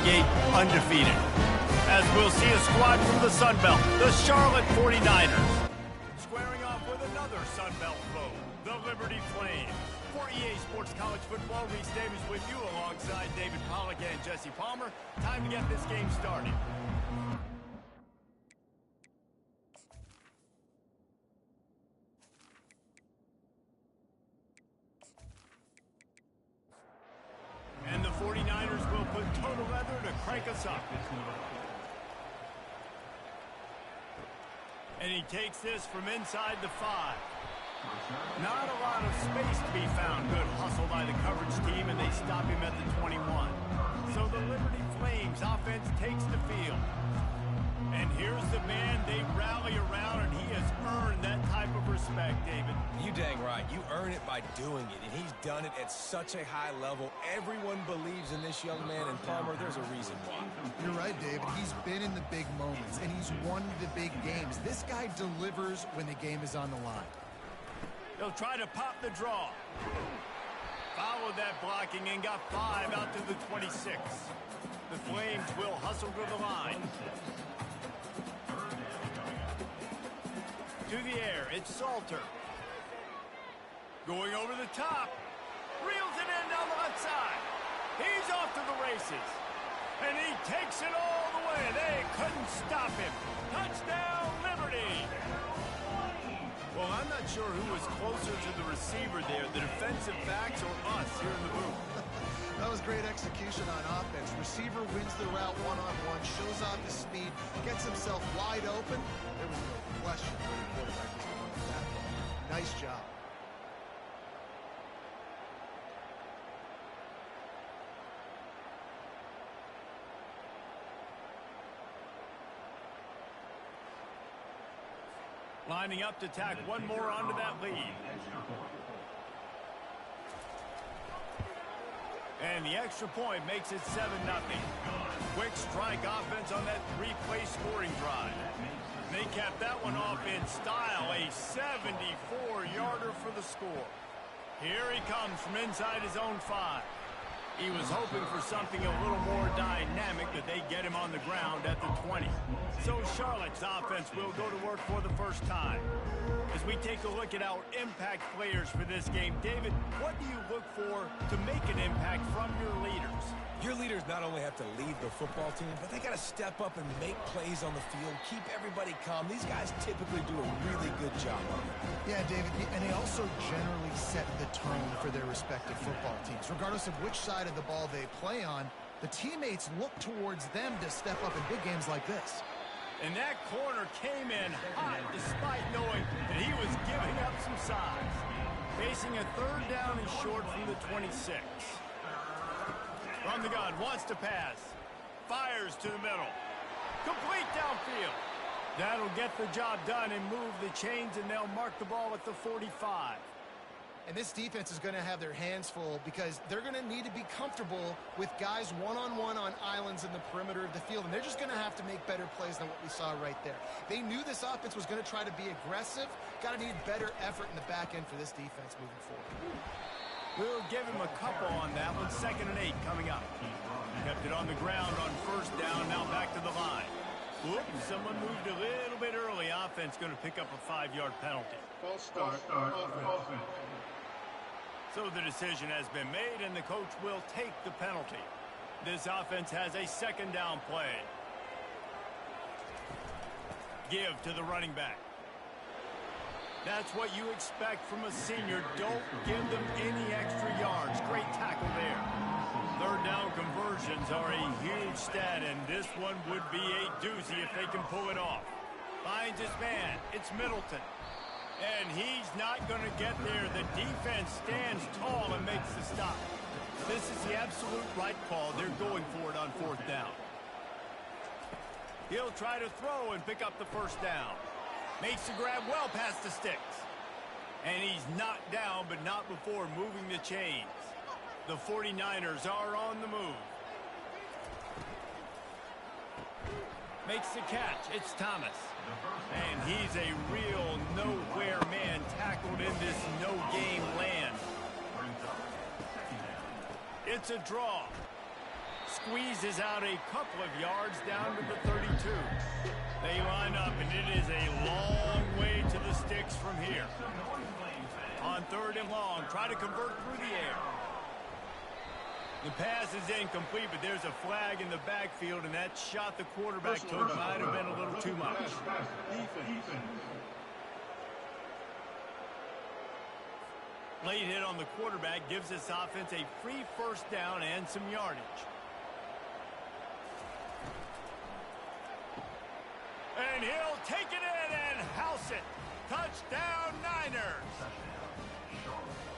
gate undefeated. As we'll see a squad from the Sun Belt, the Charlotte 49ers. Squaring off with another Sun Belt foe, the Liberty Flames. For EA Sports College Football, Reese Davis with you alongside David Pollack and Jesse Palmer. Time to get this game started. And the 49ers will put total leather to crank us up. And he takes this from inside the 5. Not a lot of space to be found. Good hustle by the coverage team, and they stop him at the 21. So the Liberty Flames offense takes the field. And here's the man they rally around, and he has earned that type of respect, David. You dang right. You earn it by doing it, and he's done it at such a high level. Everyone believes in this young man, and Palmer, there's a reason why. You're right, David. He's been in the big moments, and he's won the big games. This guy delivers when the game is on the line. They'll try to pop the draw. Followed that blocking and got 5 out to the 26. The Flames will hustle to the line. To the air, it's Salter. Going over the top. Reels it in down the left side. He's off to the races. And he takes it all the way. They couldn't stop him. Touchdown, Liberty. Well, I'm not sure who was closer to the receiver there, the defensive backs or us here in the booth. That was great execution on offense. Receiver wins the route one-on-one, shows off his speed, gets himself wide open. There was no question where the quarterback was going with that ball. Nice job. Lining up to tack one more onto that lead. And the extra point makes it 7-0. Quick strike offense on that 3-play scoring drive. They capped that one off in style, a 74-yarder for the score. Here he comes from inside his own 5. He was hoping for something a little more dynamic, but they get him on the ground at the 20. So Charlotte's offense will go to work for the first time. As we take a look at our impact players for this game, David, what do you look for to make an impact from your leaders? Your leaders not only have to lead the football team, but they got to step up and make plays on the field, keep everybody calm. These guys typically do a really good job of it. Yeah, David, and they also generally set the tone for their respective football teams. Regardless of which side of the ball they play on, the teammates look towards them to step up in big games like this. And that corner came in hot despite knowing that he was giving up some size. Facing a 3rd down and short from the 26. From the gun, wants to pass. Fires to the middle. Complete downfield. That'll get the job done and move the chains, and they'll mark the ball at the 45. And this defense is going to have their hands full because they're going to need to be comfortable with guys one-on-one on islands in the perimeter of the field, and they're just going to have to make better plays than what we saw right there. They knew this offense was going to try to be aggressive. Got to need better effort in the back end for this defense moving forward. We'll give him a couple on that one. 2nd and 8 coming up. Kept it on the ground on 1st down, now back to the line. Whoops, someone moved a little bit early. Offense going to pick up a 5-yard penalty. False start, offense. So the decision has been made, and the coach will take the penalty. This offense has a 2nd down play. Give to the running back. That's what you expect from a senior. Don't give them any extra yards. Great tackle there. 3rd down conversions are a huge stat, and this one would be a doozy if they can pull it off. Finds his man. It's Middleton. And he's not going to get there. The defense stands tall and makes the stop. This is the absolute right call. They're going for it on 4th down. He'll try to throw and pick up the 1st down. Makes the grab well past the sticks. And he's knocked down, but not before moving the chains. The 49ers are on the move. Makes the catch. It's Thomas. And he's a real nowhere man tackled in this no-game land. It's a draw. squeezes out a couple of yards down to the 32. They line up, and it is a long way to the sticks from here. On 3rd and long, try to convert through the air. The pass is incomplete, but there's a flag in the backfield, and that shot the quarterback took might have been a little too much. Late hit on the quarterback gives this offense a free first down and some yardage. And he'll take it in and house it. Touchdown, Niners.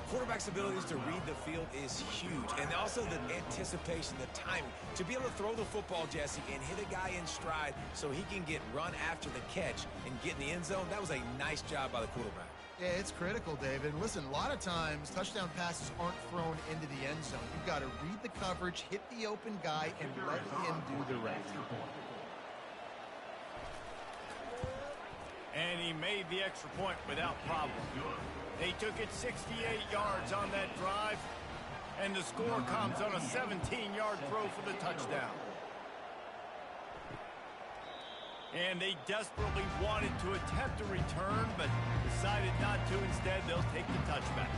Quarterback's abilities to read the field is huge, and also the anticipation, the timing. To be able to throw the football, Jesse, and hit a guy in stride so he can get run after the catch and get in the end zone, that was a nice job by the quarterback. Yeah, it's critical, David. Listen, a lot of times touchdown passes aren't thrown into the end zone. You've got to read the coverage, hit the open guy, and let him do the rest. And he made the extra point without problem. They took it 68 yards on that drive, and the score comes on a 17-yard throw for the touchdown. And they desperately wanted to attempt a return, but decided not to. Instead, they'll take the touchback.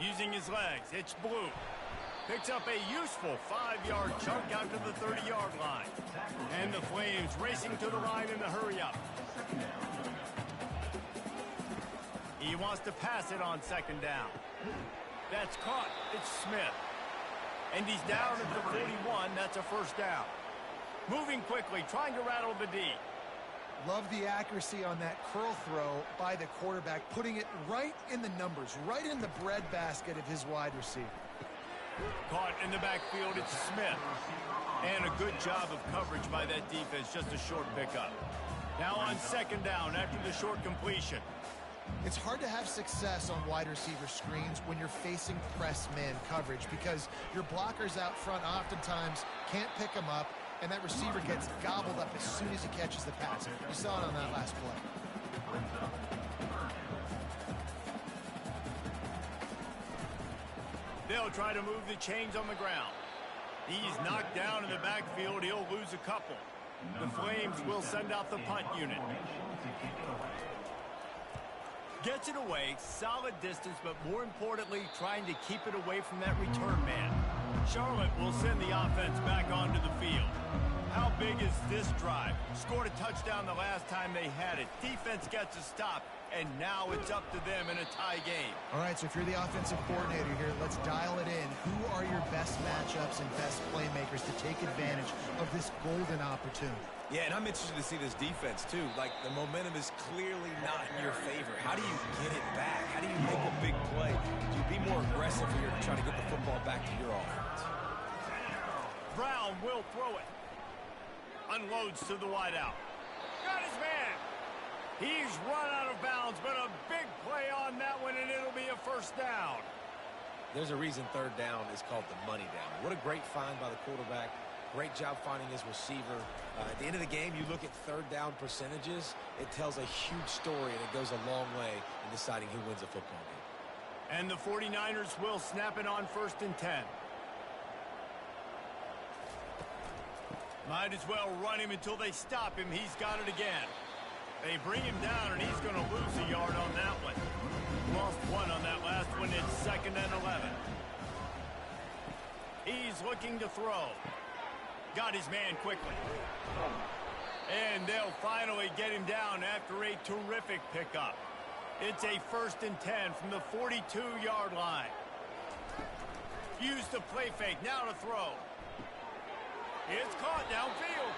Using his legs, it's Blue. Picks up a useful 5-yard chunk out to the 30-yard line. And the Flames racing to the line in the hurry-up. He wants to pass it on 2nd down. That's caught. It's Smith. And he's down at the 41. That's a first down. Moving quickly, trying to rattle the D. Love the accuracy on that curl throw by the quarterback, putting it right in the numbers, right in the breadbasket of his wide receiver. Caught in the backfield, it's Smith. And a good job of coverage by that defense, just a short pickup. Now on 2nd down after the short completion. It's hard to have success on wide receiver screens when you're facing press man coverage because your blockers out front oftentimes can't pick them up, and that receiver gets gobbled up as soon as he catches the pass. You saw it on that last play. They'll try to move the chains on the ground. He's knocked down in the backfield. He'll lose a couple. The Flames will send out the punt unit. Gets it away, solid distance, but more importantly, trying to keep it away from that return man. Charlotte will send the offense back onto the field. How big is this drive? Scored a touchdown the last time they had it. Defense gets a stop, and now it's up to them in a tie game. All right, so if you're the offensive coordinator here, let's dial it in. Who are your best matchups and best playmakers to take advantage of this golden opportunity? Yeah, and I'm interested to see this defense, too. Like, the momentum is clearly not in your favor. How do you get it back? How do you make a big play? Do you be more aggressive here to try to get the football back to your offense? Brown will throw it. Unloads to the wideout. Got his man. He's run out of bounds, but a big play on that one, and it'll be a first down. There's a reason 3rd down is called the money down. What a great find by the quarterback. Great job finding his receiver. At the end of the game, you look at 3rd down percentages. It tells a huge story, and it goes a long way in deciding who wins a football game. And the 49ers will snap it on 1st and 10. Might as well run him until they stop him. He's got it again. They bring him down, and he's going to lose a yard on that one. Lost one on that last one. It's 2nd and 11. He's looking to throw. Got his man quickly. And they'll finally get him down after a terrific pickup. It's a 1st and 10 from the 42-yard line. Use the play fake. Now to throw. It's caught downfield.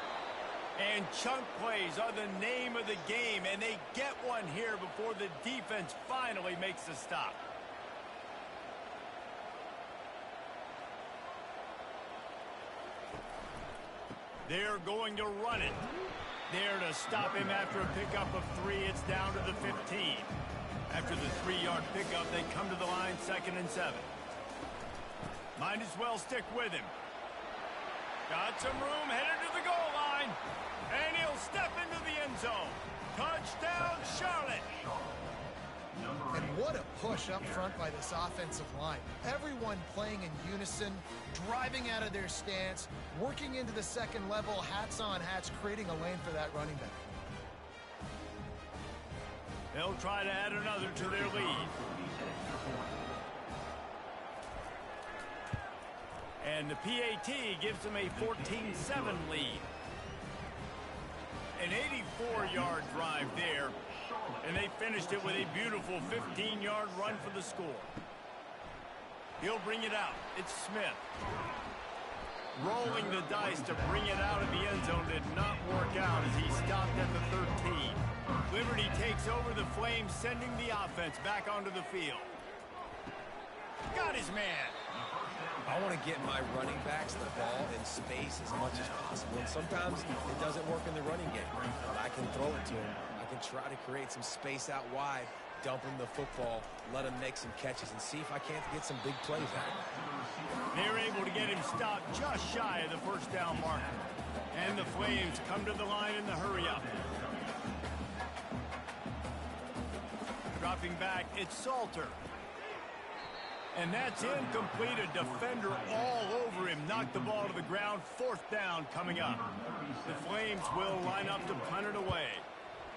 And chunk plays are the name of the game, and they get one here before the defense finally makes a stop. They're going to run it. There to stop him after a pickup of 3. It's down to the 15. After the 3-yard pickup, they come to the line 2nd and 7. Might as well stick with him. Got some room, headed to the goal line. And he'll step into the end zone. Touchdown, Charlotte. And what a push up front by this offensive line. Everyone playing in unison, driving out of their stance, working into the second level, hats on hats, creating a lane for that running back. They'll try to add another to their lead. And the PAT gives them a 14-7 lead. An 84-yard drive there, and they finished it with a beautiful 15-yard run for the score. He'll bring it out. It's Smith. Rolling the dice to bring it out of the end zone did not work out as he stopped at the 13. Liberty takes over the Flames, sending the offense back onto the field. Got his man. I want to get my running backs the ball in space as much as possible. And sometimes it doesn't work in the running game. But I can throw it to him. I can try to create some space out wide, dump him the football, let him make some catches, and see if I can't get some big plays out of him. They're able to get him stopped just shy of the first down marker. And the Flames come to the line in the hurry-up. Dropping back, it's Salter. And that's incomplete. A defender all over him. Knocked the ball to the ground. Fourth down coming up. The Flames will line up to punt it away.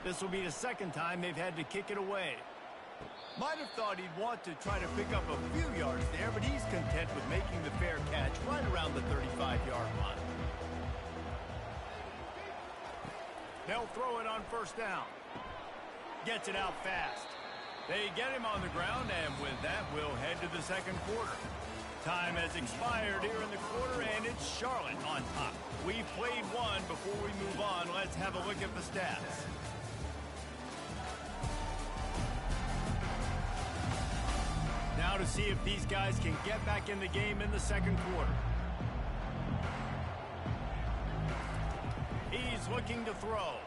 This will be the second time they've had to kick it away. Might have thought he'd want to try to pick up a few yards there, but he's content with making the fair catch right around the 35-yard line. They'll throw it on first down. Gets it out fast. They get him on the ground, and with that, we'll head to the second quarter. Time has expired here in the quarter, and it's Charlotte on top. We've played one. Before we move on, let's have a look at the stats. Now to see if these guys can get back in the game in the second quarter. He's looking to throw.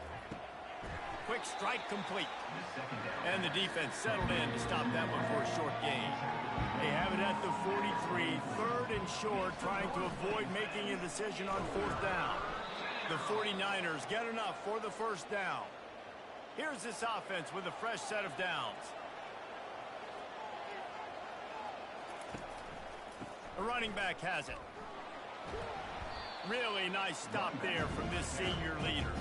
Quick strike complete. And the defense settled in to stop that one for a short gain. They have it at the 43, third and short, trying to avoid making a decision on fourth down. The 49ers get enough for the first down. Here's this offense with a fresh set of downs. The running back has it. Really nice stop there from this senior leader.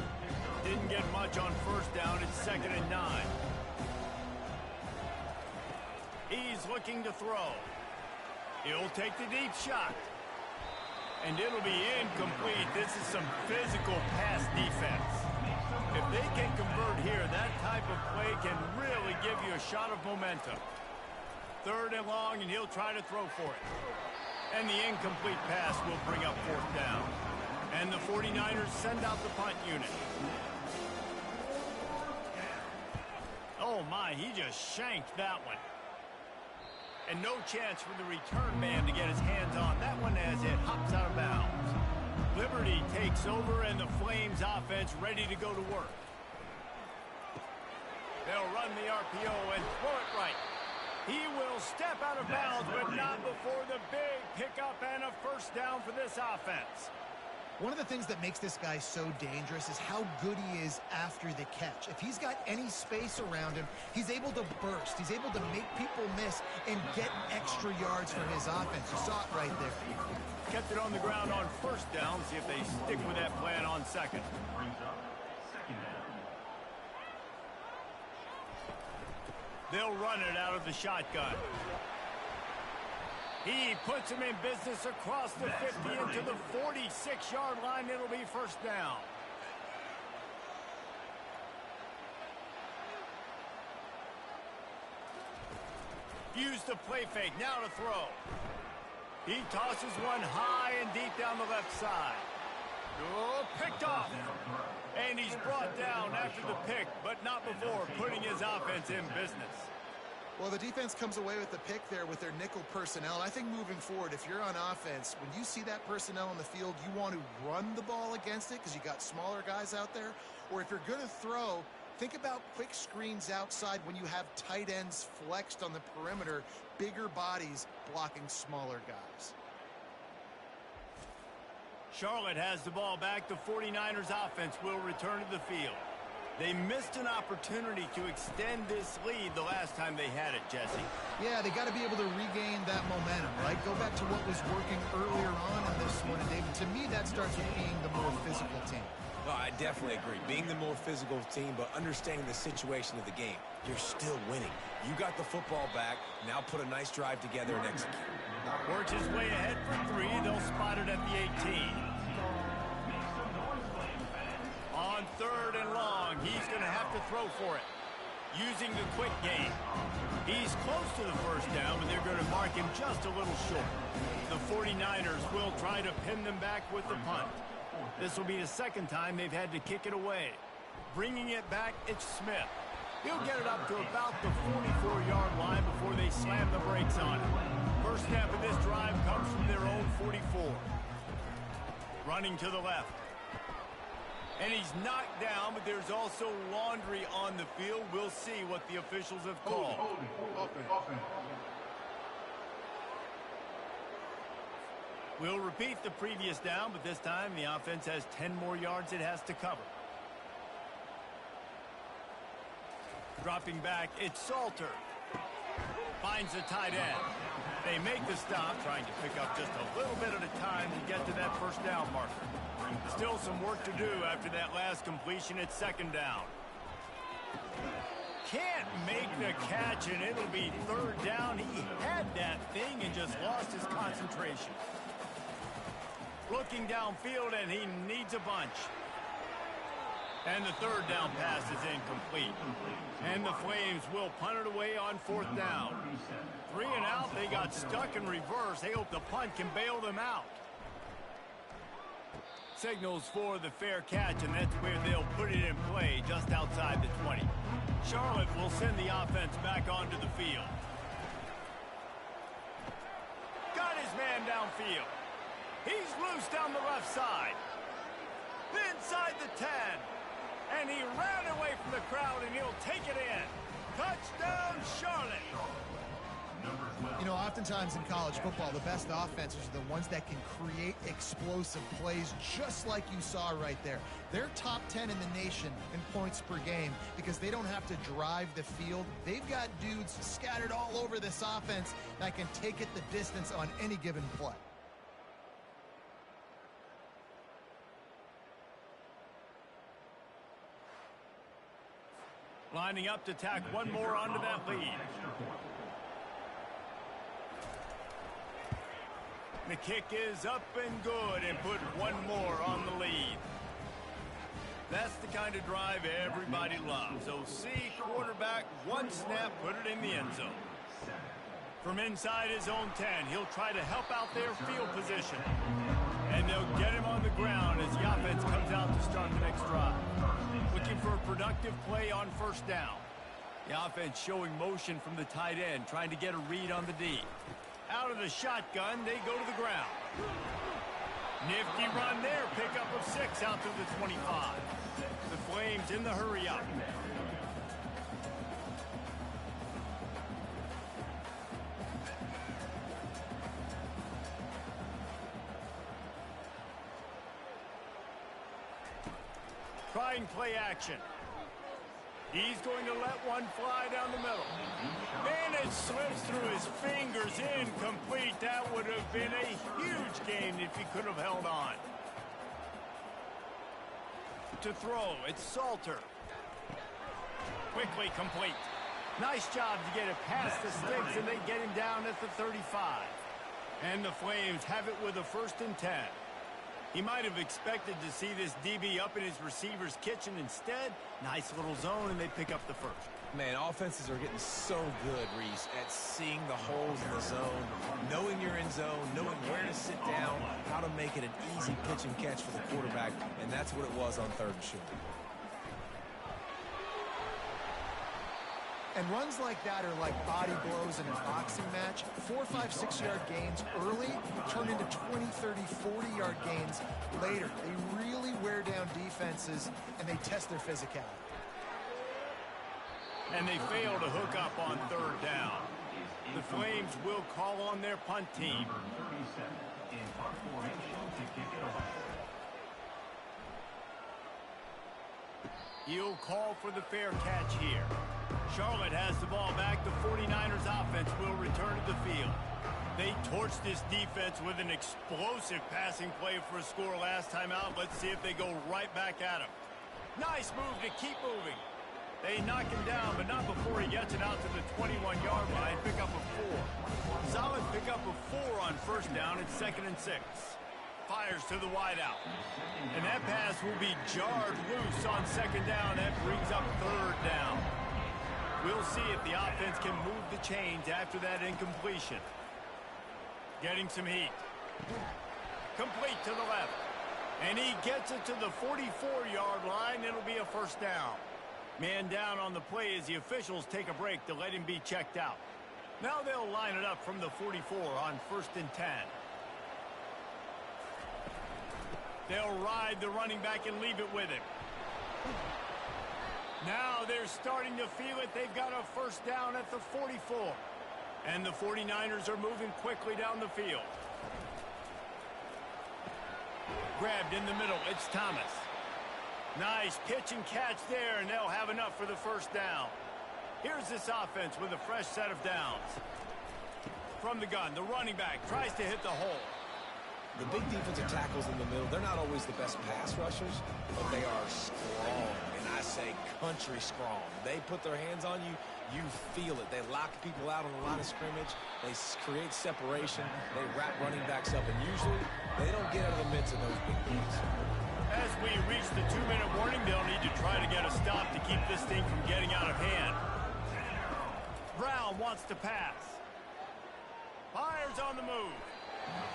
Didn't get much on first down. It's 2nd and 9. He's looking to throw. He'll take the deep shot. And it'll be incomplete. This is some physical pass defense. If they can convert here, that type of play can really give you a shot of momentum. 3rd and long, and he'll try to throw for it. And the incomplete pass will bring up fourth down. And the 49ers send out the punt unit. Oh my, he just shanked that one. And no chance for the return man to get his hands on that one as it hops out of bounds. Liberty takes over, and the Flames offense ready to go to work. They'll run the RPO and throw it right. He will step out of bounds, but not before the big pickup and a first down for this offense. One of the things that makes this guy so dangerous is how good he is after the catch. If he's got any space around him, he's able to burst. He's able to make people miss and get extra yards for his offense. You saw it right there. Kept it on the ground on first down. See if they stick with that plan on second. They'll run it out of the shotgun. He puts him in business across the 50 into the 46-yard line. It'll be first down. Use the play fake. Now to throw. He tosses one high and deep down the left side. Oh, picked off. And he's brought down after the pick, but not before putting his offense in business. Well, the defense comes away with the pick there with their nickel personnel. I think moving forward, if you're on offense, when you see that personnel on the field, you want to run the ball against it because you got smaller guys out there. Or if you're going to throw, think about quick screens outside when you have tight ends flexed on the perimeter, bigger bodies blocking smaller guys. Charlotte has the ball back. The 49ers offense will return to the field. They missed an opportunity to extend this lead the last time they had it, Jesse. Yeah, they got to be able to regain that momentum, right? Go back to what was working earlier on in this one. And David, to me, that starts with being the more physical team. Well, I definitely agree. Being the more physical team, but understanding the situation of the game. You're still winning. You got the football back. Now put a nice drive together and execute. Works his way ahead for 3. They'll spot it at the 18. On 3rd and long, he's going to have to throw for it. Using the quick game. He's close to the first down, but they're going to mark him just a little short. The 49ers will try to pin them back with the punt. This will be the second time they've had to kick it away. Bringing it back, it's Smith. He'll get it up to about the 44-yard line before they slam the brakes on it. First snap of this drive comes from their own 44. Running to the left. And he's knocked down, but there's also laundry on the field. We'll see what the officials have called. Offense. We'll repeat the previous down, but this time the offense has 10 more yards it has to cover. Dropping back, it's Salter. Finds the tight end. They make the stop, trying to pick up just a little bit at a time to get to that first down marker. Still some work to do after that last completion at 2nd down. Can't make the catch, and it'll be 3rd down. He had that thing and just lost his concentration. Looking downfield, and he needs a bunch. And the 3rd down pass is incomplete. And the Flames will punt it away on 4th down. 3 and out, they got stuck in reverse. They hope the punt can bail them out. Signals for the fair catch, and that's where they'll put it in play just outside the 20. Charlotte will send the offense back onto the field. Got his man downfield. He's loose down the left side. Inside the 10. And he ran away from the crowd, and he'll take it in. Touchdown, Charlotte. You know, oftentimes in college football, the best offenses are the ones that can create explosive plays, just like you saw right there. They're top 10 in the nation in points per game because they don't have to drive the field. They've got dudes scattered all over this offense that can take it the distance on any given play. Lining up to tack one more onto that lead. The kick is up and good, and put one more on the lead. That's the kind of drive everybody loves. OC quarterback, one snap, put it in the end zone. From inside his own 10, he'll try to help out their field position. And they'll get him on the ground as the offense comes out to start the next drive. Looking for a productive play on 1st down. The offense showing motion from the tight end, trying to get a read on the D. Out of the shotgun, they go to the ground. Nifty run there, pickup of 6 out to the 25. The Flames in the hurry up. Trying play action. He's going to let one fly down the middle. And it slips through his fingers, incomplete. That would have been a huge gain if he could have held on. To throw, it's Salter. Quickly complete. Nice job to get it past the sticks, and they get him down at the 35. And the Flames have it with a 1st and 10. He might have expected to see this DB up in his receiver's kitchen. Instead, nice little zone, and they pick up the 1st. Man, offenses are getting so good, Reese, at seeing the holes in the zone, knowing you're in zone, knowing where to sit down, how to make it an easy pitch and catch for the quarterback, and that's what it was on 3rd and short. And runs like that are like body blows in a boxing match. 4, 5, 6-yard gains early turn into 20, 30, 40-yard gains later. They really wear down defenses, and they test their physicality. And they fail to hook up on 3rd down. The Flames will call on their punt team. He'll call for the fair catch here. Charlotte has the ball back. The 49ers offense will return to the field. They torched this defense with an explosive passing play for a score last time out. Let's see if they go right back at him. Nice move to keep moving. They knock him down, but not before he gets it out to the 21-yard line. Pick up a 4. Solid pick up a 4 on first down. It's 2nd and 6. Fires to the wideout. And that pass will be jarred loose on 2nd down. That brings up 3rd down. We'll see if the offense can move the chains after that incompletion. Getting some heat. Complete to the left. And he gets it to the 44-yard line. It'll be a 1st down. Man down on the play as the officials take a break to let him be checked out. Now they'll line it up from the 44 on 1st and 10. They'll ride the running back and leave it with him. Now they're starting to feel it. They've got a 1st down at the 44. And the 49ers are moving quickly down the field. Grabbed in the middle. It's Thomas. Nice pitch and catch there, and they'll have enough for the 1st down. Here's this offense with a fresh set of downs. From the gun, the running back tries to hit the hole. The big defensive tackles in the middle, they're not always the best pass rushers, but they are strong, and I say country strong. They put their hands on you, you feel it. They lock people out on the line of scrimmage. They create separation. They wrap running backs up, and usually they don't get out of the midst of those big plays. As we reach the 2-minute warning, they'll need to try to get a stop to keep this thing from getting out of hand. Brown wants to pass. Fires on the move.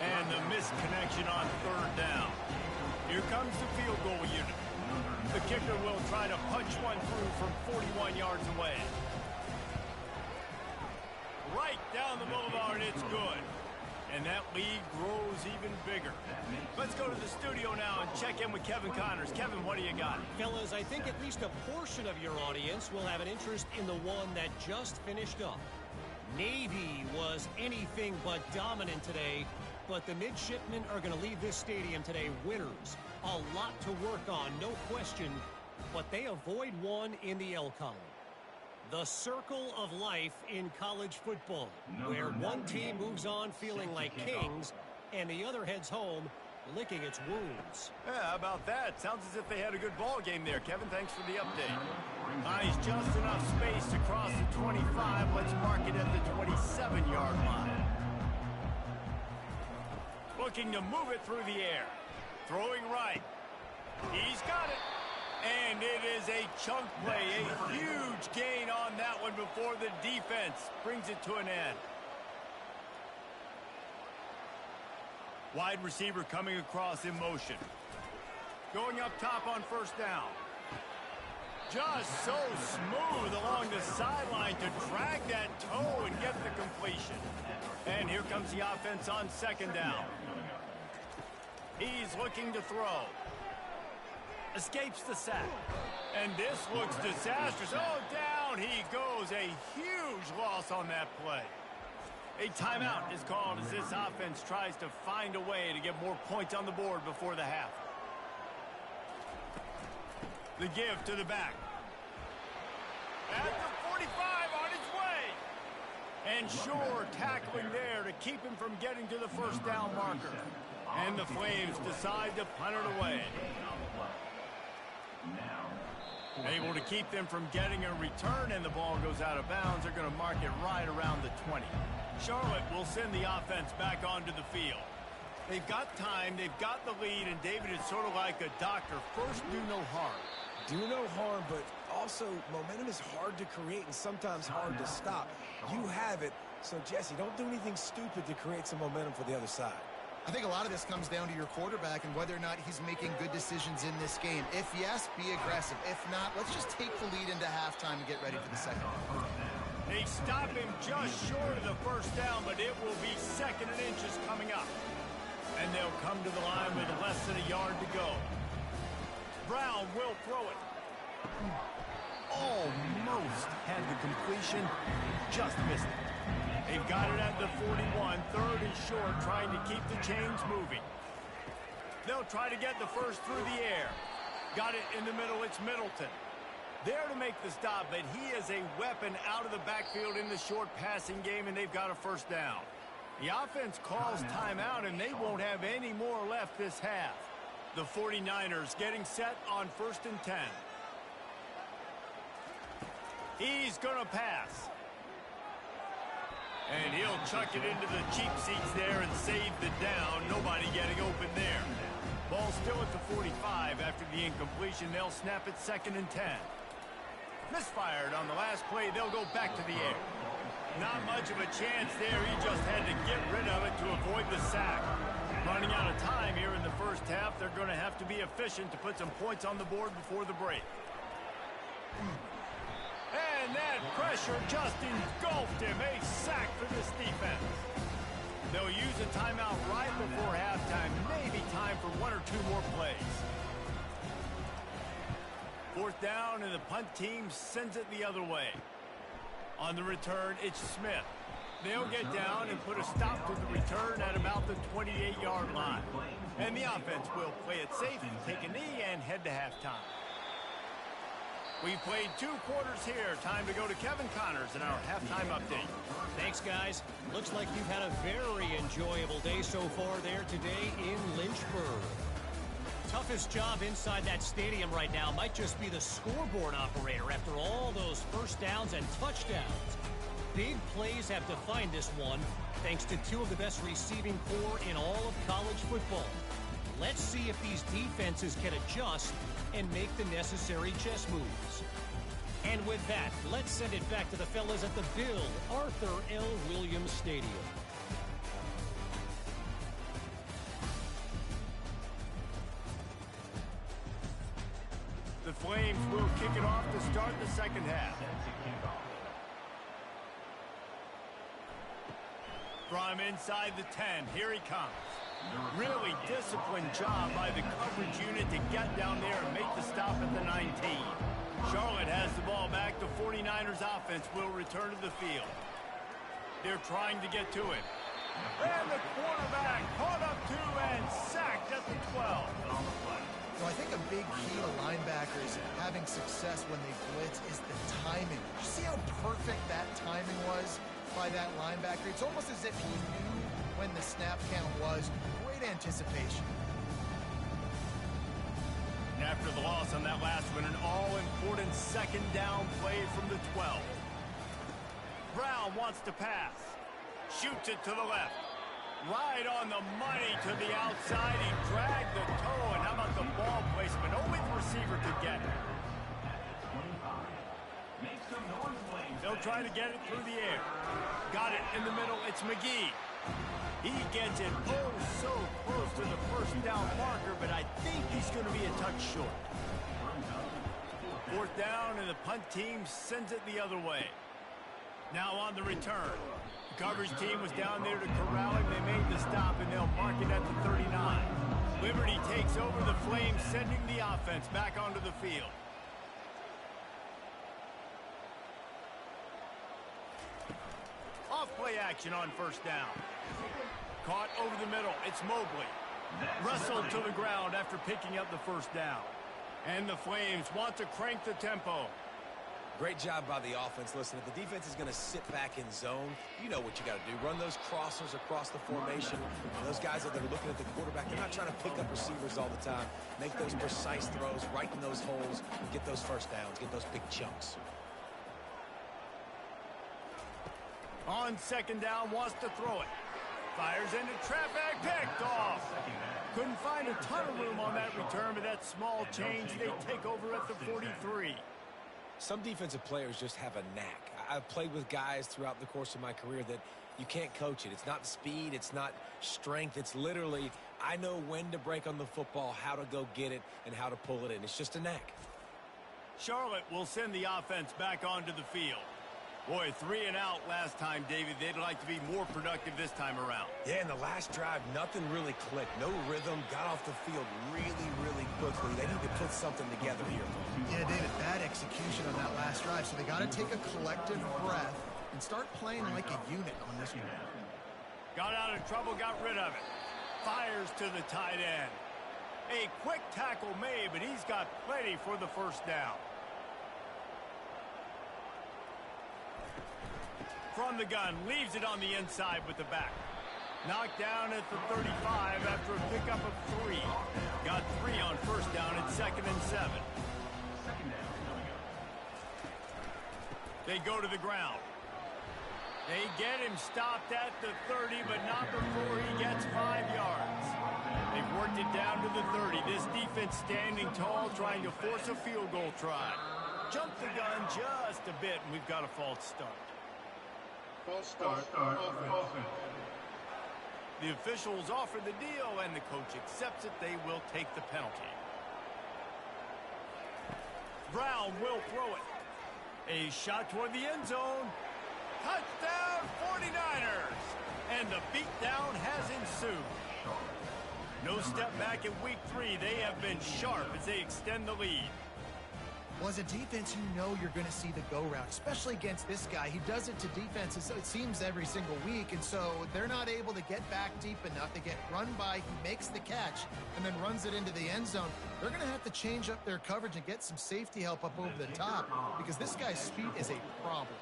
And the missed connection on 3rd down. Here comes the field goal unit. The kicker will try to punch one through from 41 yards away. Right down the boulevard, it's good. And that lead grows even bigger. Let's go to the studio now and check in with Kevin Connors. Kevin, what do you got? Fellas, I think at least a portion of your audience will have an interest in the one that just finished up. Navy was anything but dominant today, but the midshipmen are going to leave this stadium today winners. A lot to work on, no question, but they avoid one in the L column. The circle of life in college football, where one team moves on feeling like kings and the other heads home licking its wounds. Yeah, how about that? Sounds as if they had a good ball game there. Kevin, thanks for the update. Nice, just enough space to cross the 25. Let's mark it at the 27-yard line. Looking to move it through the air. Throwing right. He's got it. And it is a chunk play. A huge gain on that one before the defense brings it to an end. Wide receiver coming across in motion. Going up top on 1st down. Just so smooth along the sideline to drag that toe and get the completion. And here comes the offense on 2nd down. He's looking to throw. Escapes the sack. And this looks disastrous. Oh, down he goes. A huge loss on that play. A timeout is called as this offense tries to find a way to get more points on the board before the half. The give to the back. At the 45 on its way. And sure, tackling there to keep him from getting to the 1st down marker. And the Flames decide to punt it away. Able to keep them from getting a return, and the ball goes out of bounds. They're going to mark it right around the 20. Charlotte will send the offense back onto the field. They've got time, they've got the lead, and David is sort of like a doctor. First, do no harm. Do no harm, but also momentum is hard to create and sometimes hard to stop. You have it, so Jesse, don't do anything stupid to create some momentum for the other side. I think a lot of this comes down to your quarterback and whether or not he's making good decisions in this game. If yes, be aggressive. If not, let's just take the lead into halftime and get ready for the second. They stop him just short of the 1st down, but it will be 2nd and inches coming up. And they'll come to the line with less than a yard to go. Brown will throw it. Almost had the completion, just missed it. They've got it at the 41, 3rd and short, trying to keep the chains moving. They'll try to get the 1st through the air. Got it in the middle, it's Middleton. There to make the stop, but he is a weapon out of the backfield in the short passing game, and they've got a first down. The offense calls timeout, and they won't have any more left this half. The 49ers getting set on 1st and 10. He's going to pass. And he'll chuck it into the cheap seats there and save the down. Nobody getting open there. Ball still at the 45 after the incompletion. They'll snap it 2nd and 10. Misfired on the last play. They'll go back to the air. Not much of a chance there. He just had to get rid of it to avoid the sack. Running out of time here in the first half. They're going to have to be efficient to put some points on the board before the break. And that pressure just engulfed him. A sack for this defense. They'll use a timeout right before halftime. Maybe time for 1 or 2 more plays. 4th down, and the punt team sends it the other way. On the return, it's Smith. They'll get down and put a stop to the return at about the 28-yard line. And the offense will play it safe, take a knee, and head to halftime. We've played 2 quarters here. Time to go to Kevin Connors in our halftime update. Thanks, guys. Looks like you've had a very enjoyable day so far there today in Lynchburg. Toughest job inside that stadium right now might just be the scoreboard operator after all those first downs and touchdowns. Big plays have defined this one, thanks to 2 of the best receiving corps in all of college football. Let's see if these defenses can adjust and make the necessary chess moves. And with that, let's send it back to the fellas at the Bill Arthur L. Williams Stadium. The Flames will kick it off to start the second half. From inside the 10, here he comes. Really disciplined job by the coverage unit to get down there and make the stop at the 19. Charlotte has the ball back. The 49ers offense will return to the field. They're trying to get to it. And the quarterback caught up to and sacked at the 12. So I think a big key to linebackers having success when they blitz is the timing. Did you see how perfect that timing was by that linebacker? It's almost as if he knew when the snap count was. Great anticipation. And after the loss on that last one, an all-important 2nd down play from the 12. Brown wants to pass. Shoots it to the left. Right on the money to the outside. He dragged the toe, and how about the ball placement? Only the receiver could get it. They'll try to get it through the air. Got it in the middle. It's McGee. He gets it oh so close to the first down marker, but I think he's going to be a touch short. 4th down, and the punt team sends it the other way. Now on the return. The coverage team was down there to corral him. They made the stop, and they'll mark it at the 39. Liberty takes over the Flames, sending the offense back onto the field. Off-play action on 1st down. Caught over the middle. It's Mobley. Wrestled to the ground after picking up the 1st down. And the Flames want to crank the tempo. Great job by the offense. Listen, if the defense is going to sit back in zone, you know what you got to do. Run those crossers across the formation. And those guys that are looking at the quarterback, they're not trying to pick up receivers all the time. Make those precise throws, right in those holes, get those first downs, get those big chunks. On 2nd down, wants to throw it. Fires into traffic, picked off. Couldn't find a ton of room on that return, but that small change, they take over at the 43. Some defensive players just have a knack. I've played with guys throughout the course of my career that you can't coach it. It's not speed. It's not strength. It's literally, I know when to break on the football, how to go get it, and how to pull it in. It's just a knack. Charlotte will send the offense back onto the field. Boy, 3 and out last time, David. They'd like to be more productive this time around. Yeah, in the last drive, nothing really clicked. No rhythm. Got off the field really, really quickly. They need to put something together here. Yeah, David, bad execution on that last drive. So they got to take a collective breath and start playing like a unit on this one. Got out of trouble, got rid of it. Fires to the tight end. A quick tackle made, but he's got plenty for the 1st down. from the gun, leaves it on the inside with the back. Knocked down at the 35 after a pickup of 3. Got 3 on first down at 2nd and 7. They go to the ground. They get him stopped at the 30, but not before he gets 5 yards. They've worked it down to the 30. This defense standing tall, trying to force a field goal try. Jump the gun just a bit, and we've got a false start. False start, offense. The officials offer the deal, and the coach accepts it. They will take the penalty. Brown will throw it. A shot toward the end zone. Touchdown 49ers! And the beatdown has ensued. No step back in week 3. They have been sharp as they extend the lead. Well, as a defense, you know you're going to see the go route, especially against this guy. He does it to defenses, it seems, every single week, and so they're not able to get back deep enough. They get run by, he makes the catch, and then runs it into the end zone. They're going to have to change up their coverage and get some safety help up over the top because this guy's speed is a problem.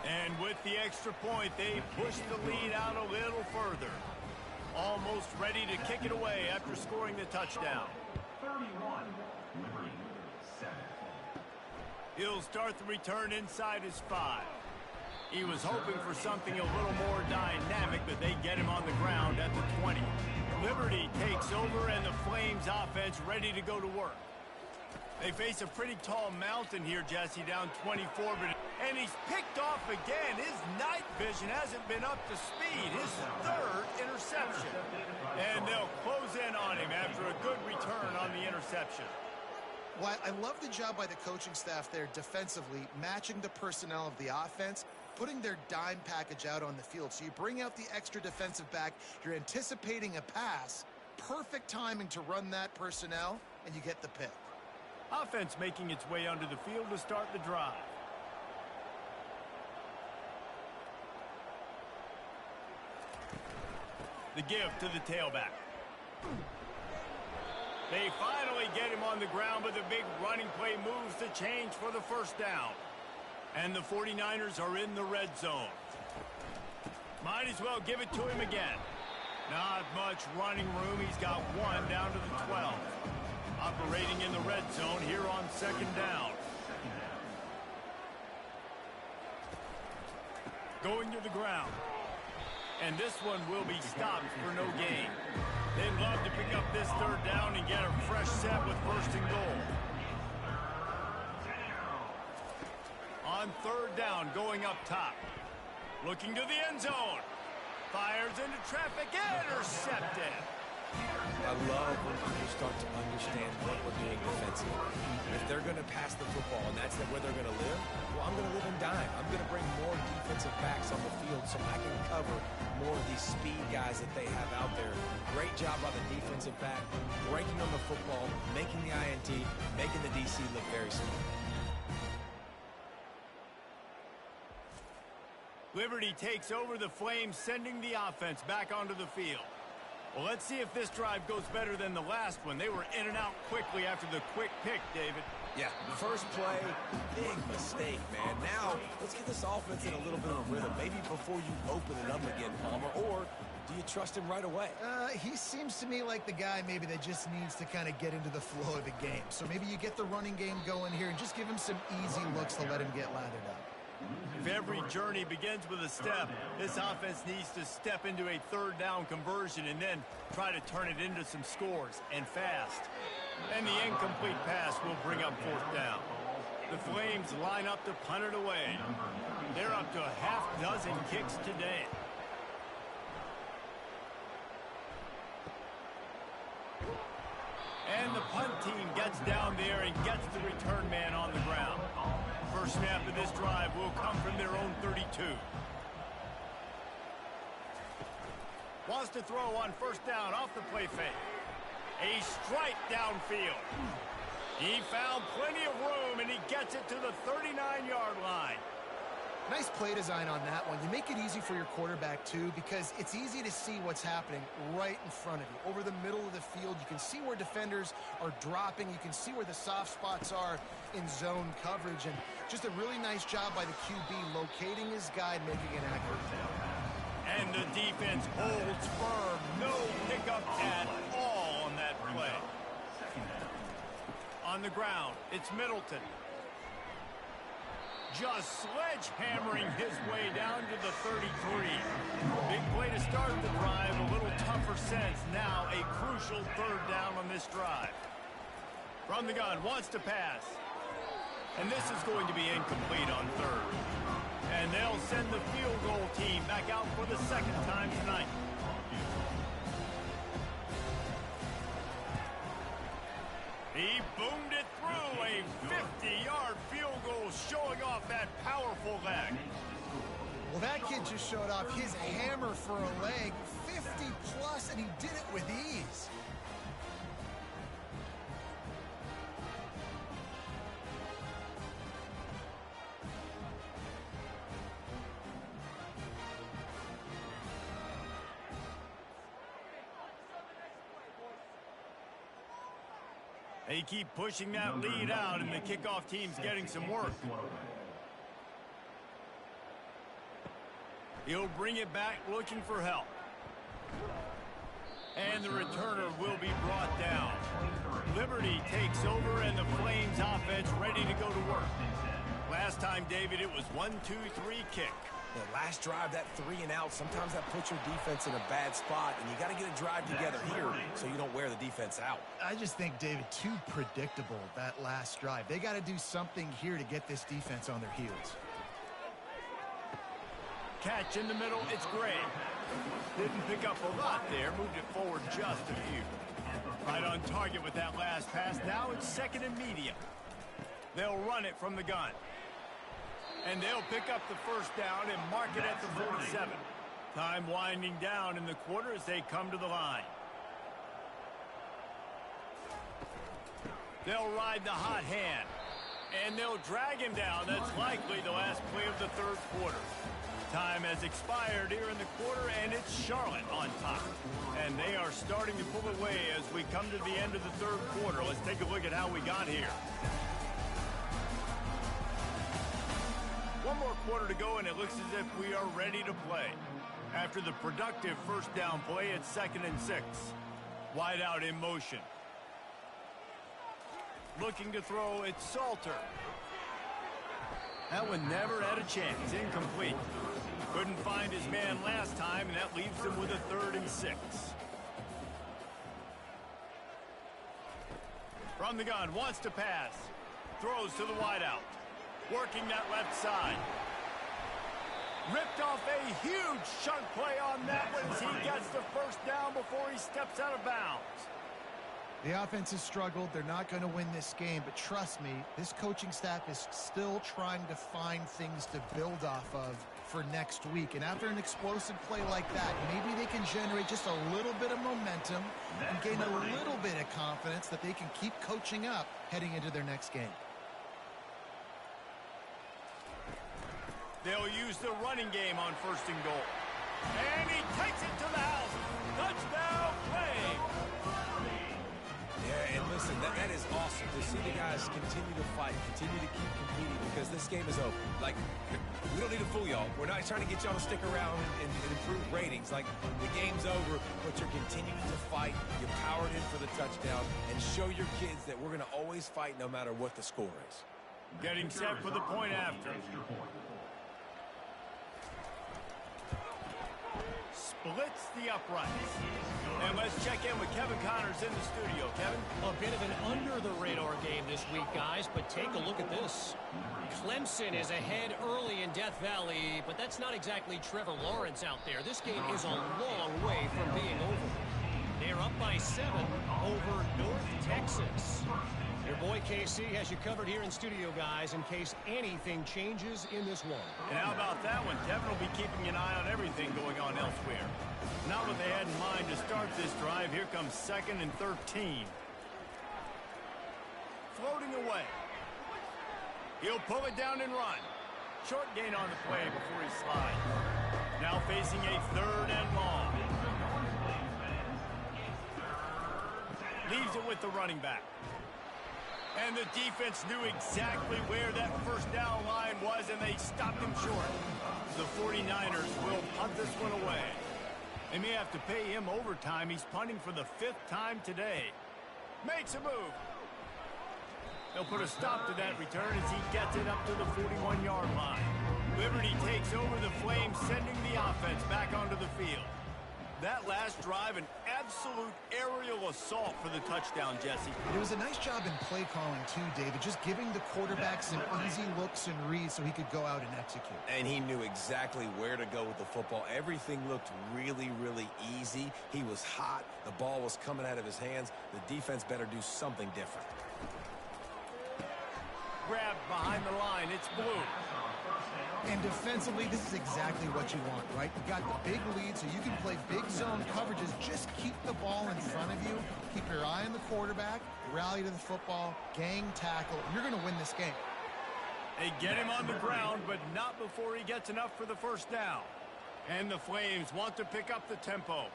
And with the extra point, they push the lead out a little further. Almost ready to kick it away after scoring the touchdown. 31, Liberty, 7. He'll start the return inside his 5. He was hoping for something a little more dynamic, but they get him on the ground at the 20. Liberty takes over, and the Flames offense ready to go to work. They face a pretty tall mountain here, Jesse, down 24, and he's picked off again. His night vision hasn't been up to speed. His 3rd interception. And they'll close in on him after a good return on the interception. Well, I love the job by the coaching staff there defensively, matching the personnel of the offense, putting their dime package out on the field. So you bring out the extra defensive back, you're anticipating a pass, perfect timing to run that personnel, and you get the pick. Offense making its way onto the field to start the drive. The give to the tailback. They finally get him on the ground, but the big running play moves the change for the first down. And the 49ers are in the red zone. Might as well give it to him again. Not much running room. He's got 1 down to the 12. Operating in the red zone here on 2nd down. Going to the ground. And this one will be stopped for no gain. They'd love to pick up this 3rd down and get a fresh set with 1st and goal. On 3rd down, going up top. Looking to the end zone. Fires into traffic, intercepted. I love when people start to understand what we're doing defensively. If they're going to pass the football and that's where they're going to live, well, I'm going to live in dime. I'm going to bring more defensive backs on the field so I can cover more of these speed guys that they have out there. Great job by the defensive back, breaking on the football, making the INT, making the DC look very smart. Liberty takes over the Flames, sending the offense back onto the field. Well, let's see if this drive goes better than the last one. They were in and out quickly after the quick pick, David. Yeah, first play, big mistake, man. Now, let's get this offense in a little bit of rhythm. Maybe before you open it up again, Palmer, or do you trust him right away? He seems to me like the guy maybe that just needs to kind of get into the flow of the game. So maybe you get the running game going here and just give him some easy looks to let him get lathered up. If every journey begins with a step, this offense needs to step into a 3rd down conversion and then try to turn it into some scores, and fast. And the incomplete pass will bring up 4th down. The Flames line up to punt it away. They're up to a half-dozen kicks today. And the punt team gets down there and gets the return man on the ground. First snap of this drive will come from their own 32. Wants to throw on 1st down off the play fake. A strike downfield. He found plenty of room, and he gets it to the 39-yard line. Nice play design on that one. You make it easy for your quarterback, too, because it's easy to see what's happening right in front of you. Over the middle of the field, you can see where defenders are dropping. You can see where the soft spots are in zone coverage. And just a really nice job by the QB locating his guy and making it accurate. And the defense holds firm. No pickup at all on that play. On the ground, it's Middleton. Just sledgehammering his way down to the 33. Big play to start the drive. A little tougher sense. Now a crucial third down on this drive. From the gun, wants to pass. And this is going to be incomplete on third. And they'll send the field goal team back out for the second time tonight. He boomed it through. A 50-yard field goal showing off that powerful leg. Well, that kid just showed off his hammer for a leg. 50-plus, and he did it with ease. They keep pushing that lead out, and the kickoff team's getting some work. He'll bring it back looking for help. And the returner will be brought down. Liberty takes over, and the Flames offense ready to go to work. Last time, David, it was 1-2-3 kick. The last drive, that 3 and out, sometimes that puts your defense in a bad spot, and you got to get a drive together here so you don't wear the defense out. I just think, David, too predictable, that last drive. They got to do something here to get this defense on their heels. Catch in the middle, it's Gray. Didn't pick up a lot there, moved it forward just a few. Right on target with that last pass. Now it's second and medium. They'll run it from the gun. And they'll pick up the first down and mark it at the 47. Time winding down in the quarter as they come to the line. They'll ride the hot hand. And they'll drag him down. That's likely the last play of the third quarter. Time has expired here in the quarter, and it's Charlotte on top. And they are starting to pull away as we come to the end of the third quarter. Let's take a look at how we got here. One more quarter to go, and it looks as if we are ready to play. After the productive first down play, it's 2nd and 6. Wide out in motion. Looking to throw, it's Salter. That one never had a chance. Incomplete. Couldn't find his man last time, and that leaves him with a 3rd and 6. From the gun, wants to pass. Throws to the wideout. Working that left side. Ripped off a huge chunk play on that one as he gets the first down before he steps out of bounds. The offense has struggled. They're not going to win this game, but trust me, this coaching staff is still trying to find things to build off of for next week. And after an explosive play like that, maybe they can generate just a little bit of momentum and gain a little bit of confidence that they can keep coaching up heading into their next game. They'll use the running game on 1st and goal. And he takes it to the house. Touchdown, Flames. Yeah, and listen, that is awesome to see the guys continue to fight, continue to keep competing, because this game is over. Like, we don't need to fool y'all. We're not trying to get y'all to stick around and improve ratings. Like, the game's over, but you're continuing to fight. You powered in for the touchdown, and show your kids that we're going to always fight no matter what the score is. Getting set for the point after. Splits the uprights. And let's check in with Kevin Connors in the studio. Kevin? A bit of an under-the-radar game this week, guys, but take a look at this. Clemson is ahead early in Death Valley, but that's not exactly Trevor Lawrence out there. This game is a long way from being over. They're up by 7 over North Texas. Your boy KC has you covered here in studio, guys, in case anything changes in this one. And how about that one? Devin will be keeping an eye on everything going on elsewhere. Not what they had in mind to start this drive. Here comes 2nd and 13. Floating away. He'll pull it down and run. Short gain on the play before he slides. Now facing a 3rd and long. Leaves it with the running back. And the defense knew exactly where that first down line was, and they stopped him short. The 49ers will punt this one away. They may have to pay him overtime. He's punting for the 5th time today. Makes a move. They'll put a stop to that return as he gets it up to the 41-yard line. Liberty takes over the Flames, sending the offense back onto the field. That last drive, an absolute aerial assault for the touchdown, Jesse. It was a nice job in play calling, too, David, just giving the quarterback some easy looks and reads so he could go out and execute. And he knew exactly where to go with the football. Everything looked really, really easy. He was hot. The ball was coming out of his hands. The defense better do something different. Grabbed behind the line. It's Blue. And defensively, this is exactly what you want, right? You got the big lead, so you can play big zone coverages. Just keep the ball in front of you. Keep your eye on the quarterback. Rally to the football. Gang tackle. You're going to win this game. They get him on the ground, but not before he gets enough for the first down. And the Flames want to pick up the tempo.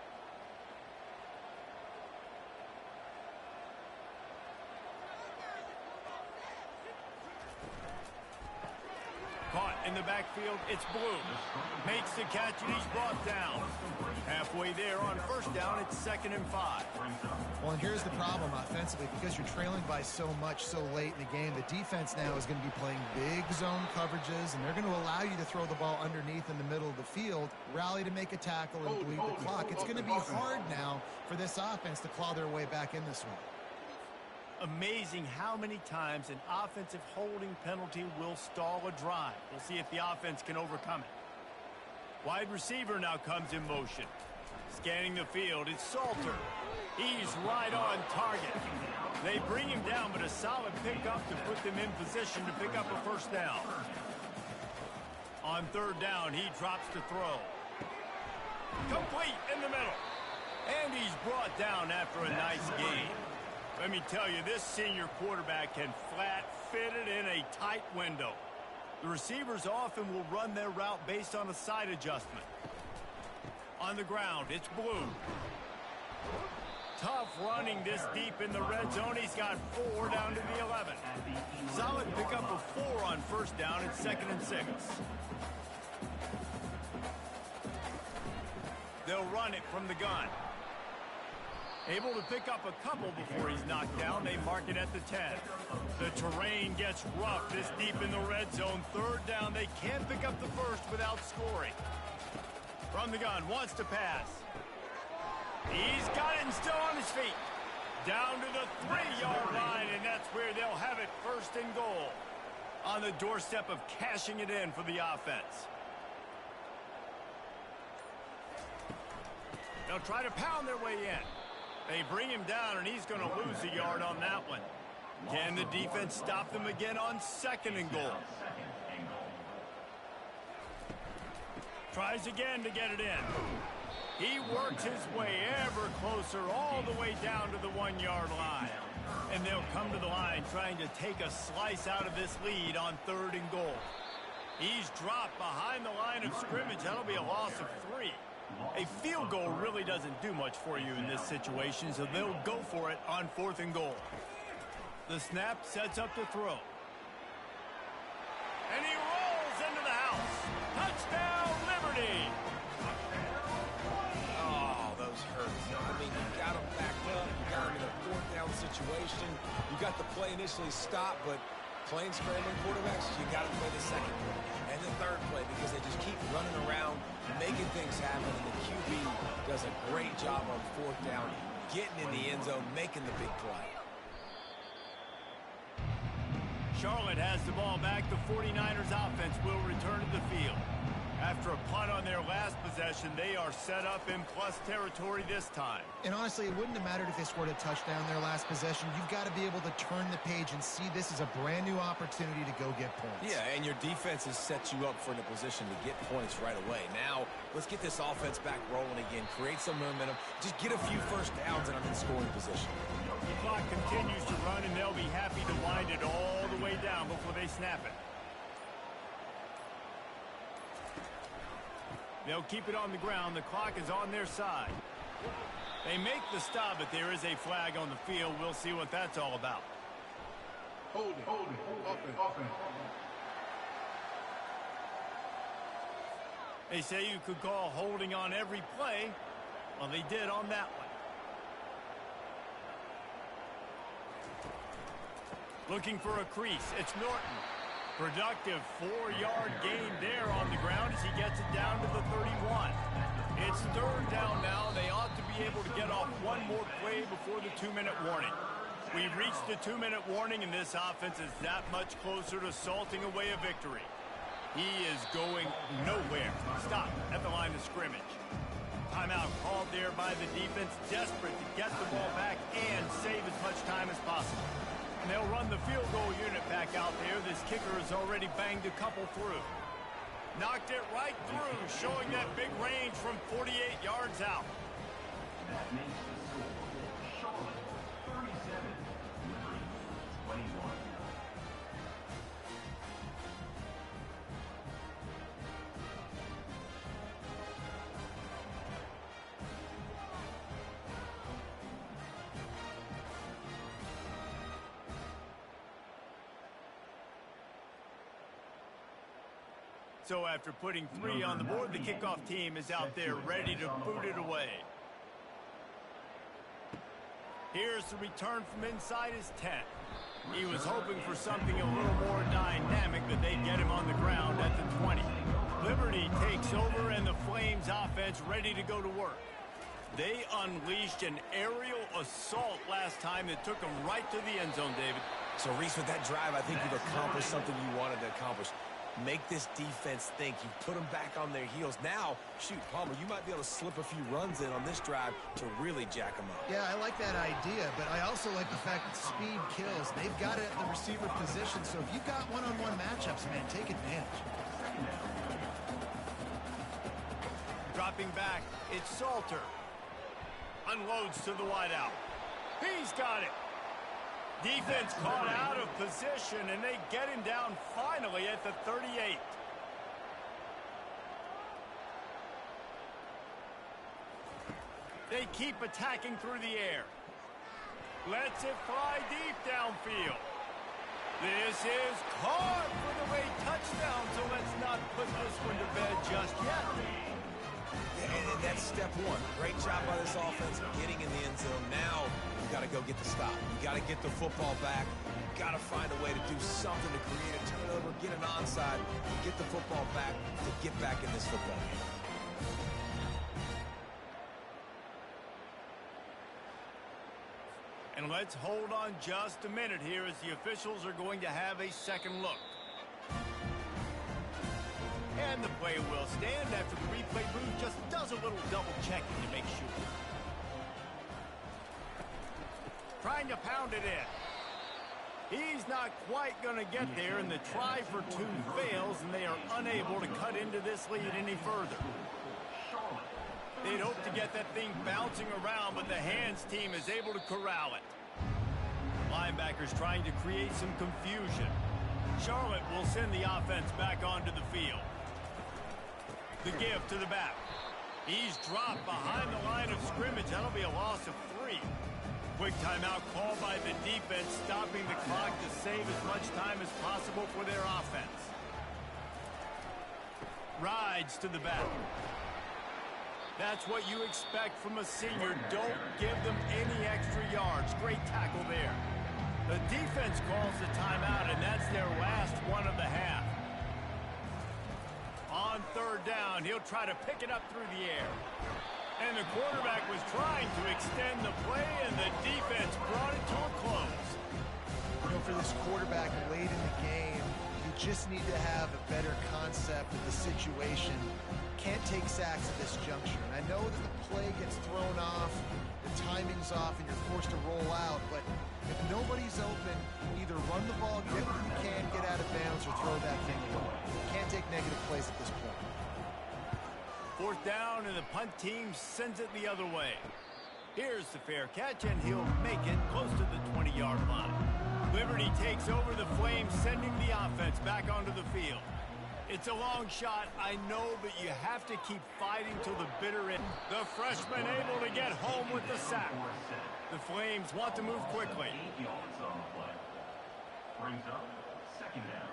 Caught in the backfield, it's Blue. Makes the catch, and he's brought down. Halfway there on first down, it's 2nd and 5. Well, and here's the problem offensively. Because you're trailing by so much so late in the game, the defense now is going to be playing big zone coverages, and they're going to allow you to throw the ball underneath in the middle of the field, rally to make a tackle, and bleed the clock. It's going to be hard now for this offense to claw their way back in this one. Amazing how many times an offensive holding penalty will stall a drive. We'll see if the offense can overcome it. Wide receiver now comes in motion. Scanning the field, it's Salter. He's right on target. They bring him down, but a solid pickup to put them in position to pick up a first down. On 3rd down, he drops to throw. Complete in the middle. And he's brought down after a nice gain. Let me tell you, this senior quarterback can flat fit it in a tight window. The receivers often will run their route based on a side adjustment. On the ground, it's Blue. Tough running this deep in the red zone. He's got 4 down to the 11. Solid pickup of 4 on first down. It's 2nd and 6. They'll run it from the gun. Able to pick up a couple before he's knocked down. They mark it at the 10. The terrain gets rough this deep in the red zone. 3rd down. They can't pick up the first without scoring. From the gun, wants to pass. He's got it and still on his feet. Down to the 3-yard line, and that's where they'll have it 1st and goal. On the doorstep of cashing it in for the offense. They'll try to pound their way in. They bring him down, and he's going to lose a yard on that one. Can the defense stop them again on 2nd and goal? Tries again to get it in. He works his way ever closer all the way down to the 1-yard line. And they'll come to the line trying to take a slice out of this lead on 3rd and goal. He's dropped behind the line of scrimmage. That'll be a loss of 3. A field goal really doesn't do much for you in this situation, so they'll go for it on 4th and goal. The snap sets up the throw. And he rolls into the house. Touchdown, Liberty! Oh, those hurt. I mean, you got them backed up. You got them in a 4th down situation. You got the play initially stopped, but playing scrambling quarterbacks, you got to play the 2nd play and the 3rd play because they just keep running around, making things happen, and the QB does a great job on 4th down, getting in the end zone, making the big play. Charlotte has the ball back. The 49ers offense will return to the field. After a punt on their last possession, they are set up in plus territory this time. And honestly, it wouldn't have mattered if they scored a touchdown their last possession. You've got to be able to turn the page and see this as a brand new opportunity to go get points. Yeah, and your defense has set you up for in a position to get points right away. Now, let's get this offense back rolling again, create some momentum, just get a few first downs, and I'm in scoring position. The clock continues to run, and they'll be happy to wind it all the way down before they snap it. They'll keep it on the ground. The clock is on their side. They make the stop, but there is a flag on the field. We'll see what that's all about. Hold it. Offense. They say you could call holding on every play. Well, they did on that one. Looking for a crease. It's Norton. Productive 4-yard gain there on the ground as he gets it down to the 31. It's third down now. They ought to be able to get off one more play before the 2-minute warning. We've reached the 2-minute warning, and this offense is that much closer to salting away a victory. He is going nowhere. Stop at the line of scrimmage. Timeout called there by the defense, desperate to get the ball back and save as much time as possible. And they'll run the field goal unit back out there. This kicker has already banged a couple through. Knocked it right through, showing that big range from 48 yards out. That makes the score Charlotte 37, Liberty 21. So after putting 3 on the board, the kickoff team is out there ready to boot it away. Here's the return from inside his 10. He was hoping for something a little more dynamic, but they get him on the ground at the 20. Liberty takes over, and the Flames offense ready to go to work. They unleashed an aerial assault last time that took them right to the end zone, David. So, Reese, with that drive, I think you've accomplished something you wanted to accomplish. Make this defense think. You put them back on their heels. Now, shoot, Palmer, you might be able to slip a few runs in on this drive to really jack them up. Yeah, I like that idea, but I also like the fact that speed kills. They've got it at the receiver position, so if you've got one-on-one matchups, man, take advantage. Dropping back, it's Salter. Unloads to the wideout. He's got it. Defense caught out of position, and they get him down finally at the 38. They keep attacking through the air. Lets it fly deep downfield. This is caught for the late touchdown, so let's not put this one to bed just yet. And that's step one. Great job by this offense getting in the end zone. Now you got to go get the stop. You got to get the football back. You got to find a way to do something to create a turnover, get an onside, and get the football back to get back in this football game. And let's hold on just a minute here as the officials are going to have a second look. And the play will stand after the replay booth just does a little double checking to make sure. Trying to pound it in. He's not quite going to get there, and the try for 2 fails, and they are unable to cut into this lead any further. They'd hope to get that thing bouncing around, but the hands team is able to corral it. Linebackers trying to create some confusion. Charlotte will send the offense back onto the field. The give to the back. He's dropped behind the line of scrimmage. That'll be a loss of 3. Quick timeout called by the defense, stopping the clock to save as much time as possible for their offense. Rides to the back. That's what you expect from a senior. Don't give them any extra yards. Great tackle there. The defense calls the timeout, and that's their last one of the half. On third down, he'll try to pick it up through the air. And the quarterback was trying to extend the play, and the defense brought it to a close. You know, for this quarterback late in the game, you just need to have a better concept of the situation. Can't take sacks at this juncture. And I know that the play gets thrown off, the timing's off, and you're forced to roll out. But if nobody's open, either run the ball, get what you can, get out of bounds, or throw that thing away. Can't take negative plays at this point. Fourth down, and the punt team sends it the other way. Here's the fair catch, and he'll make it close to the 20-yard line. Liberty takes over the Flames, sending the offense back onto the field. It's a long shot, I know, but you have to keep fighting till the bitter end. The freshman able to get home with the sack. The Flames want to move quickly. 8 yards on the play. Brings up second down.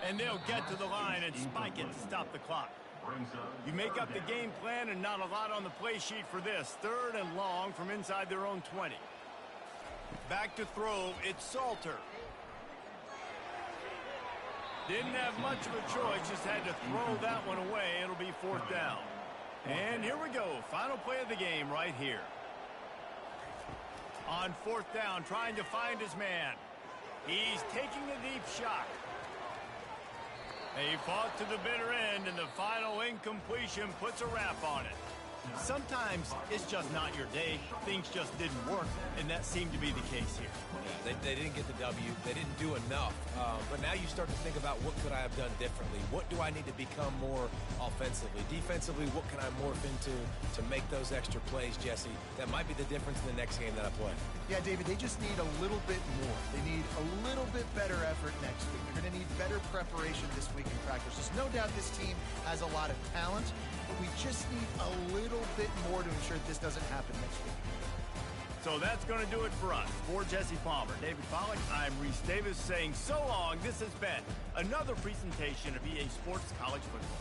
And they'll get to the line and spike it to stop the clock. Brings up You make up the third down. game plan and not a lot on the play sheet for this. 3rd and long from inside their own 20. Back to throw, it's Salter. Didn't have much of a choice, just had to throw that one away. It'll be 4th down. And here we go, final play of the game right here. On 4th down, trying to find his man. He's taking a deep shot. He fought to the bitter end, and the final incompletion puts a wrap on it. Sometimes it's just not your day. Things just didn't work, and that seemed to be the case here. Yeah, they didn't get the W. They didn't do enough. But now you start to think about what could I have done differently? What do I need to become more offensively? Defensively, what can I morph into to make those extra plays, Jesse? That might be the difference in the next game that I play. Yeah, David, they just need a little bit more. They need a little bit better effort next week. They're going to need better preparation this week in practice. There's no doubt this team has a lot of talent, but we just need a little bit more to ensure that this doesn't happen next week. So that's going to do it for us. For Jesse Palmer, David Pollack, I'm Reese Davis saying so long. This has been another presentation of EA Sports College Football.